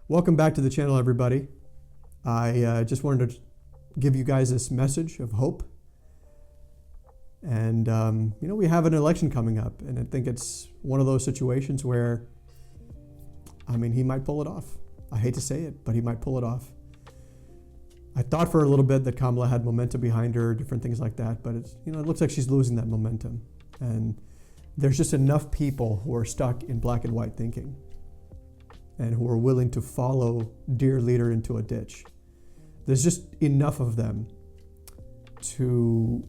Welcome back to the channel, everybody. I just wanted to give you guys this message of hope. And, we have an election coming up, and I think it's one of those situations where, he might pull it off. I hate to say it, but he might pull it off. I thought for a little bit that Kamala had momentum behind her, different things like that, but it looks like she's losing that momentum. And there's just enough people who are stuck in black and white thinking and who are willing to follow dear leader into a ditch. There's just enough of them to,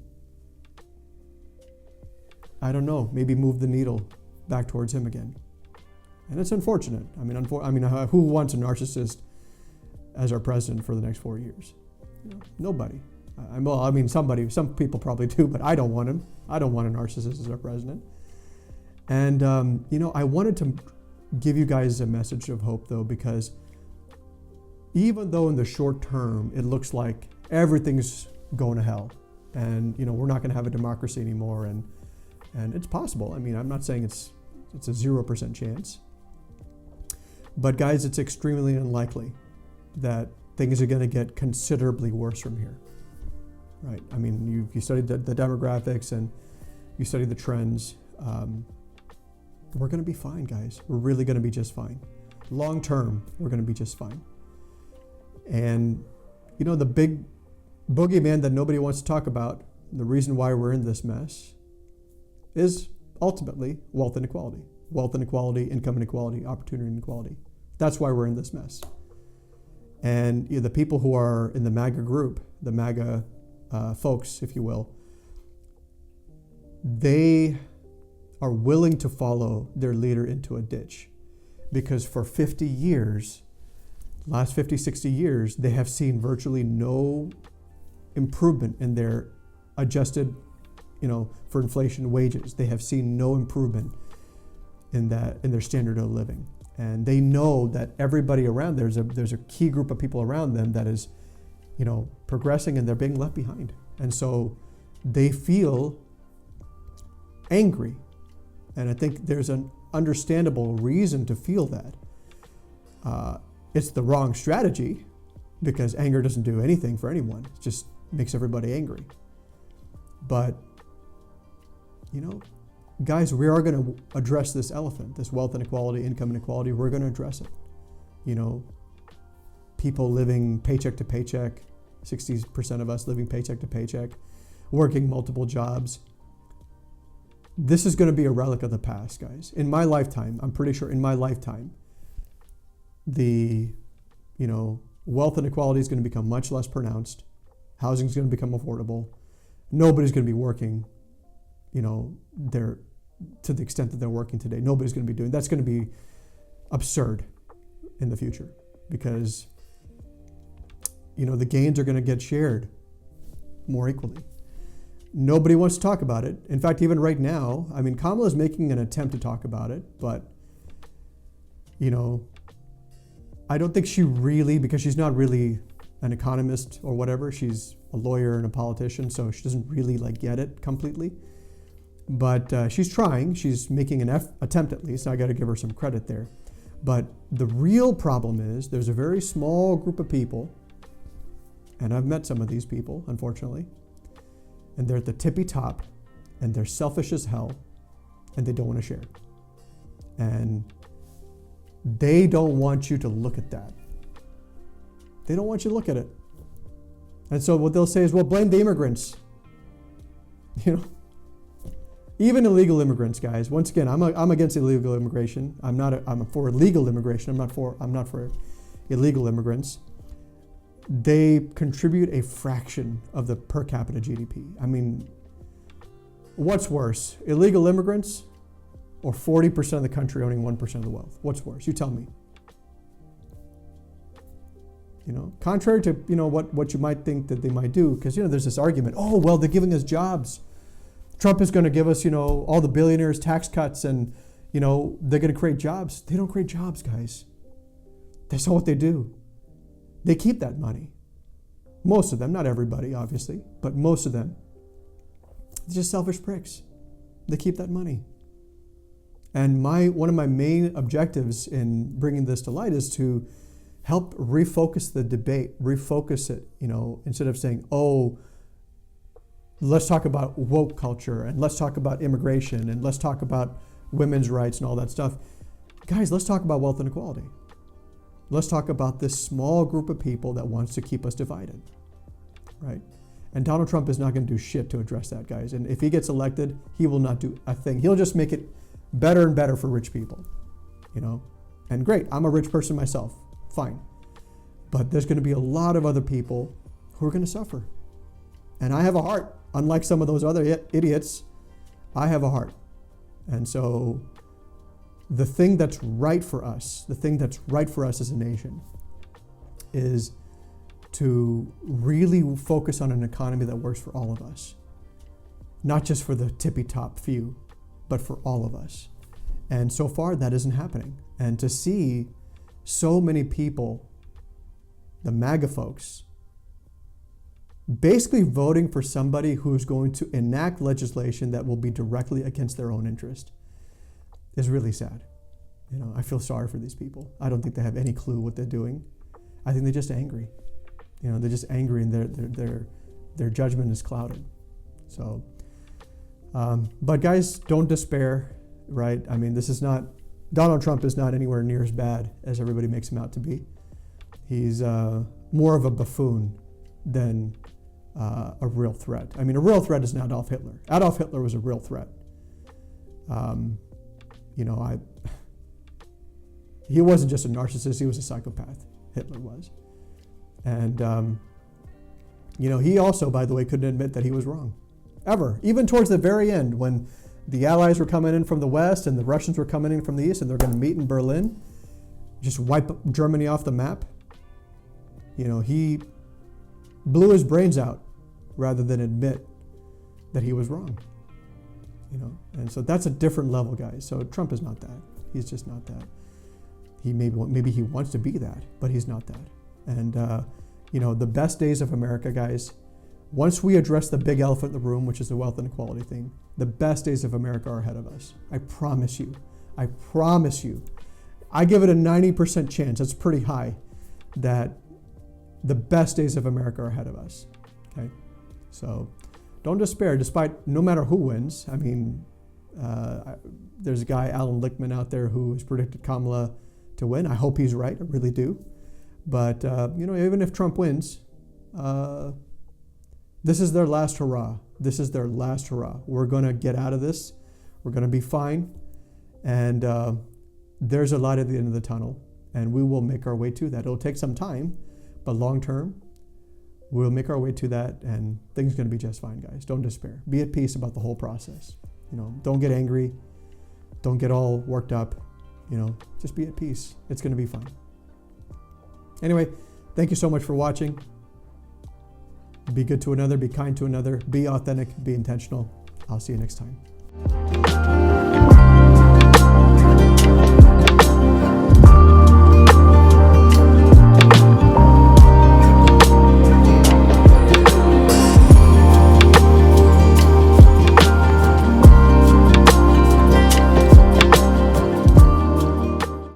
maybe move the needle back towards him again. And it's unfortunate. Who wants a narcissist as our president for the next 4 years? Nobody. Some people probably do, but I don't want him. I don't want a narcissist as our president. And, I wanted to give you guys a message of hope, though, because even though in the short term it looks like everything's going to hell and, we're not going to have a democracy anymore, and it's possible. I'm not saying it's a 0% chance. But guys, it's extremely unlikely that things are going to get considerably worse from here, right? You studied the demographics and you studied the trends. We're going to be fine, guys. We're really going to be just fine. Long term, we're going to be just fine. And, the big boogeyman that nobody wants to talk about, the reason why we're in this mess, is ultimately wealth inequality. Wealth inequality, income inequality, opportunity inequality. That's why we're in this mess. And the people who are in the MAGA group, the MAGA folks, if you will, they are willing to follow their leader into a ditch because for 50 years, last 50, 60 years, they have seen virtually no improvement in their adjusted, for inflation wages. They have seen no improvement in their standard of living. And they know that everybody around there's a key group of people around them that is, progressing, and they're being left behind. And so they feel angry. And I think there's an understandable reason to feel that. It's the wrong strategy because anger doesn't do anything for anyone. It just makes everybody angry. But, guys, we are going to address this elephant, this wealth inequality, income inequality. We're going to address it. People living paycheck to paycheck, 60% of us living paycheck to paycheck, working multiple jobs. This is going to be a relic of the past, guys. In my lifetime, I'm pretty sure in my lifetime, the, wealth inequality is going to become much less pronounced. Housing is going to become affordable. Nobody's going to be working, to the extent that they're working today. Nobody's going to be doing. That's going to be absurd in the future because, the gains are going to get shared more equally. Nobody wants to talk about it. In fact, even right now, Kamala is making an attempt to talk about it, but, I don't think she really, because she's not really an economist or whatever. She's a lawyer and a politician, so she doesn't really get it completely. But she's trying. She's making an attempt at least. I got to give her some credit there. But the real problem is there's a very small group of people, and I've met some of these people, unfortunately, and they're at the tippy top, and they're selfish as hell, and they don't want to share. And they don't want you to look at that. They don't want you to look at it. And so what they'll say is, well, blame the immigrants. Even illegal immigrants, guys. Once again, I'm against illegal immigration. I'm for legal immigration. I'm not for illegal immigrants. They contribute a fraction of the per capita GDP. What's worse, illegal immigrants or 40% of the country owning 1% of the wealth? What's worse? You tell me. Contrary to, what you might think that they might do, because, there's this argument, oh, well, they're giving us jobs. Trump is going to give us, all the billionaires tax cuts and, they're going to create jobs. They don't create jobs, guys. That's not what they do. They keep that money. Most of them, not everybody, obviously, but most of them. They're just selfish pricks. They keep that money. And one of my main objectives in bringing this to light is to help refocus the debate, refocus it, instead of saying, oh, let's talk about woke culture and let's talk about immigration and let's talk about women's rights and all that stuff. Guys, let's talk about wealth inequality. Let's talk about this small group of people that wants to keep us divided, right? And Donald Trump is not going to do shit to address that, guys. And if he gets elected, he will not do a thing. He'll just make it better and better for rich people, And great, I'm a rich person myself, fine. But there's going to be a lot of other people who are going to suffer. And I have a heart. Unlike some of those other idiots, I have a heart. And so the thing that's right for us, as a nation, is to really focus on an economy that works for all of us. Not just for the tippy top few, but for all of us. And so far, that isn't happening. And to see so many people, the MAGA folks, basically voting for somebody who's going to enact legislation that will be directly against their own interest is really sad. I feel sorry for these people. I don't think they have any clue what they're doing. I think they're just angry. They're just angry and their judgment is clouded. So, but guys, don't despair, right? I mean, Donald Trump is not anywhere near as bad as everybody makes him out to be. He's more of a buffoon than a real threat. I mean, a real threat is not Adolf Hitler. Adolf Hitler was a real threat. He wasn't just a narcissist, he was a psychopath. Hitler was. And, he also, by the way, couldn't admit that he was wrong. Ever. Even towards the very end, when the Allies were coming in from the West and the Russians were coming in from the East and they're going to meet in Berlin, just wipe Germany off the map, he blew his brains out rather than admit that he was wrong. And so that's a different level, guys. So Trump is not that. He's just not that. He maybe he wants to be that, but he's not that. And the best days of America, guys, once we address the big elephant in the room, which is the wealth inequality thing, the best days of America are ahead of us. I promise you. I promise you. I give it a 90% chance, that's pretty high, that the best days of America are ahead of us. Okay? So don't despair, no matter who wins. I mean, there's a guy, Alan Lichtman, out there who has predicted Kamala to win. I hope he's right, I really do. But, even if Trump wins, this is their last hurrah. This is their last hurrah. We're going to get out of this. We're going to be fine. And there's a light at the end of the tunnel, and we will make our way to that. It'll take some time, but long term, we'll make our way to that, and things are going to be just fine, guys. Don't despair. Be at peace about the whole process. Don't get angry. Don't get all worked up. Just be at peace. It's going to be fine. Anyway, thank you so much for watching. Be good to another, be kind to another, be authentic, be intentional. I'll see you next time.